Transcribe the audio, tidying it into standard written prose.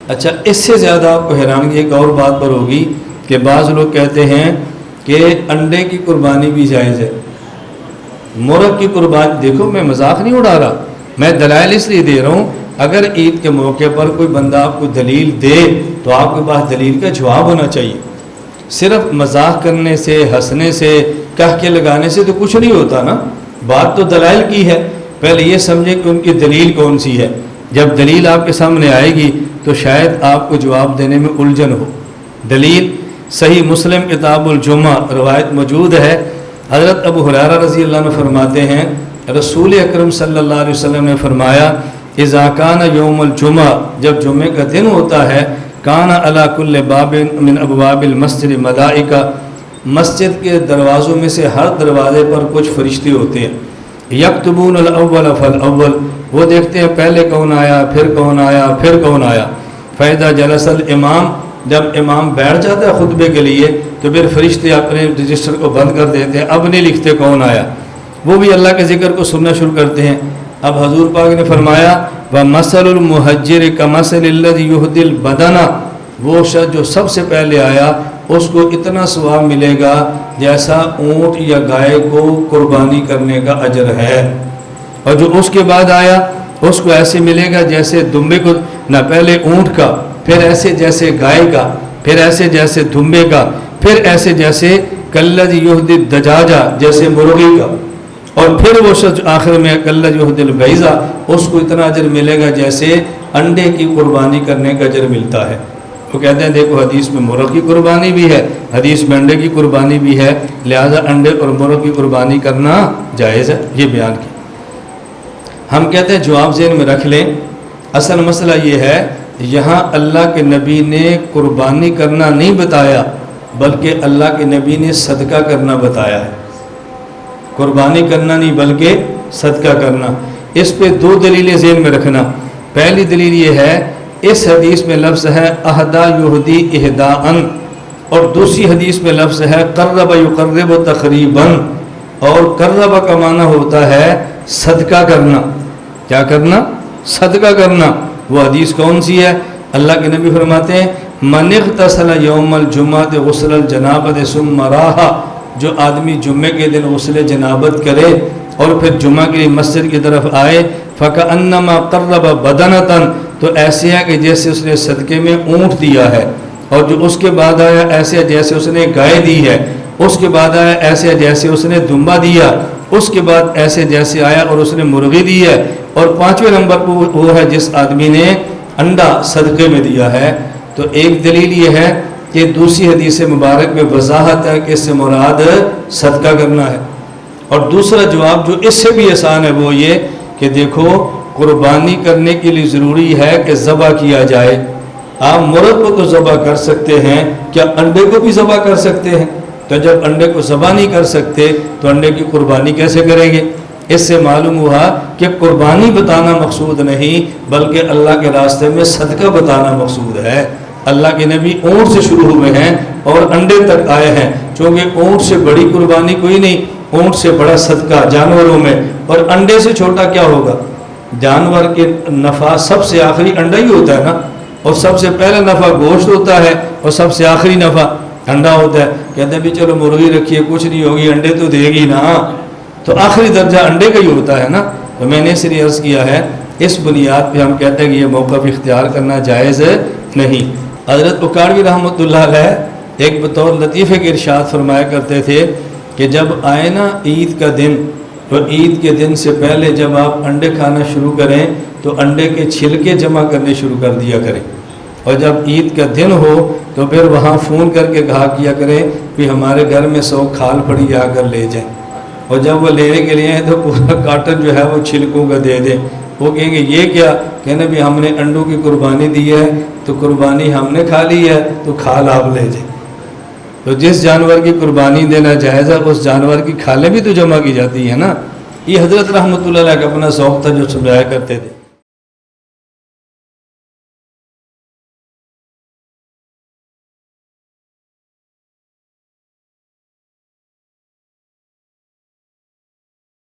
اچھا، اس سے زیادہ آپ کو حیرانگی ایک اور بات پر ہوگی کہ بعض لوگ کہتے ہیں کہ انڈے کی قربانی بھی جائز ہے، مرغ کی قربانی۔ دیکھو میں مذاق نہیں اڑا رہا، میں دلائل اس لیے دے رہا ہوں، اگر عید کے موقع پر کوئی بندہ آپ کو دلیل دے تو آپ کے پاس دلیل کا جواب ہونا چاہیے۔ صرف مذاق کرنے سے، ہنسنے سے، کہہ کے لگانے سے تو کچھ نہیں ہوتا نا، بات تو دلائل کی ہے۔ پہلے یہ سمجھیں کہ ان کی دلیل کون سی ہے، جب دلیل آپ کے سامنے آئے گی تو شاید آپ کو جواب دینے میں الجھن ہو۔ دلیل صحیح مسلم کتاب الجمعہ روایت موجود ہے، حضرت ابو ہریرہ رضی اللہ عنہ فرماتے ہیں رسول اکرم صلی اللہ علیہ وسلم نے فرمایا اذا کان یوم الجمعہ، جب جمعے کا دن ہوتا ہے، کان علی کل باب من ابواب المسجد ملائکہ، مسجد کے دروازوں میں سے ہر دروازے پر کچھ فرشتے ہوتے ہیں، یکتبون الاول فالاول، وہ دیکھتے ہیں پہلے کون آیا، پھر کون آیا، پھر کون آیا۔ فاذا جلس الامام، جب امام بیٹھ جاتا ہے خطبے کے لیے تو پھر فرشتے اپنے رجسٹر کو بند کر دیتے ہیں، اب نہیں لکھتے کون آیا، وہ بھی اللہ کے ذکر کو سننا شروع کرتے ہیں۔ اب حضور پاک نے فرمایا وَمَثَلُ الْمُحَجِّرِ كَمَثَلِ الَّذِي يُهْدِي الْبَدَنَ، وہ شخص جو سب سے پہلے آیا اس کو اتنا ثواب ملے گا جیسا اونٹ یا گائے کو قربانی کرنے کا اجر ہے، اور جو اس کے بعد آیا اس کو ایسے ملے گا جیسے دمبے کو، نہ پہلے اونٹ کا، پھر ایسے جیسے گائے کا، پھر ایسے جیسے دمبے کا، پھر ایسے جیسے کالذی یہدی الدجاجہ، جیسے مرغی کا، اور پھر وہ شخص آخر میں کالذی یہدی البیضہ، اس کو اتنا اجر ملے گا جیسے انڈے کی قربانی کرنے کا اجر ملتا ہے۔ وہ کہتے ہیں دیکھو حدیث میں مرغ کی قربانی بھی ہے، حدیث میں انڈے کی قربانی بھی ہے، لہذا انڈے اور مرغ کی قربانی کرنا جائز ہے، یہ بیان کیا۔ ہم کہتے ہیں جواب ذہن میں رکھ لیں، اصل مسئلہ یہ ہے یہاں اللہ کے نبی نے قربانی کرنا نہیں بتایا بلکہ اللہ کے نبی نے صدقہ کرنا بتایا ہے، قربانی کرنا نہیں بلکہ صدقہ کرنا۔ اس پہ دو دلیلیں ذہن میں رکھنا۔ پہلی دلیل یہ ہے اس حدیث میں لفظ ہے اہدا یہدی اہداءن، اور دوسری حدیث میں لفظ ہے قرب یقرب تقریباً، اور قرب کا معنی ہوتا ہے صدقہ کرنا۔ کیا کرنا؟ صدقہ کرنا۔ وہ حدیث کون سی ہے؟ اللہ کے نبی فرماتے ہیں من اغتسل یوم الجمعۃ غسل الجنابۃ ثم راح، جو آدمی جمعے کے دن غسل جنابت کرے اور پھر جمعہ کے لیے مسجد کی طرف آئے فکأنما قرب بدنۃ، تو ایسے ہے کہ جیسے اس نے صدقے میں اونٹ دیا ہے، اور جو اس کے بعد آیا ایسے جیسے اس نے گائے دی ہے، اس کے بعد آیا ایسے جیسے اس نے دمبا دیا، اس کے بعد ایسے جیسے آیا اور اس نے مرغی دی ہے، اور پانچویں نمبر پر وہ ہے جس آدمی نے انڈا صدقے میں دیا ہے۔ تو ایک دلیل یہ ہے کہ دوسری حدیث مبارک میں وضاحت ہے کہ اس سے مراد صدقہ کرنا ہے، اور دوسرا جواب جو اس سے بھی آسان ہے وہ یہ کہ دیکھو قربانی کرنے کے لیے ضروری ہے کہ ذبح کیا جائے۔ آپ مرغ کو تو ذبح کر سکتے ہیں، کیا انڈے کو بھی ذبح کر سکتے ہیں؟ تو جب انڈے کو ذبح نہیں کر سکتے تو انڈے کی قربانی کیسے کریں گے؟ اس سے معلوم ہوا کہ قربانی بتانا مقصود نہیں بلکہ اللہ کے راستے میں صدقہ بتانا مقصود ہے۔ اللہ کے نبی اونٹ سے شروع ہوئے ہیں اور انڈے تک آئے ہیں، چونکہ اونٹ سے بڑی قربانی کوئی نہیں، اونٹ سے بڑا صدقہ جانوروں میں، اور انڈے سے چھوٹا کیا ہوگا؟ جانور کے نفع سب سے آخری انڈا ہی ہوتا ہے نا، اور سب سے پہلا نفع گوشت ہوتا ہے اور سب سے آخری نفع انڈا ہوتا ہے۔ کہتے ہیں بھی چلو مرغی رکھیے کچھ نہیں ہوگی، انڈے تو دے گی نا، تو آخری درجہ انڈے کا ہی ہوتا ہے نا۔ تو میں نے اس لیے عرض کیا ہے اس بنیاد پہ ہم کہتے ہیں کہ یہ موقف اختیار کرنا جائز نہیں۔ حضرت اکاڑوی رحمۃ اللہ علیہ ایک بطور لطیفے کے ارشاد فرمایا کرتے تھے کہ جب آئے نا عید کا دن، تو عید کے دن سے پہلے جب آپ انڈے کھانا شروع کریں تو انڈے کے چھلکے جمع کرنے شروع کر دیا کریں، اور جب عید کا دن ہو تو پھر وہاں فون کر کے کہا کیا کریں کہ ہمارے گھر میں 100 کھال پڑی آ کر لے جائیں، اور جب وہ لینے کے لیے تو پورا کارٹن جو ہے وہ چھلکوں کا دے دیں۔ وہ کہیں گے یہ کیا؟ کہنا بھی ہم نے انڈوں کی قربانی دی ہے تو قربانی ہم نے کھا لی ہے تو کھال آپ لے جائیں۔ تو جس جانور کی قربانی دینا جائز ہے اس جانور کی کھالیں بھی تو جمع کی جاتی ہیں نا۔ یہ حضرت رحمۃ اللہ علیہ کا اپنا ذوق تھا جو سمجھایا کرتے تھے۔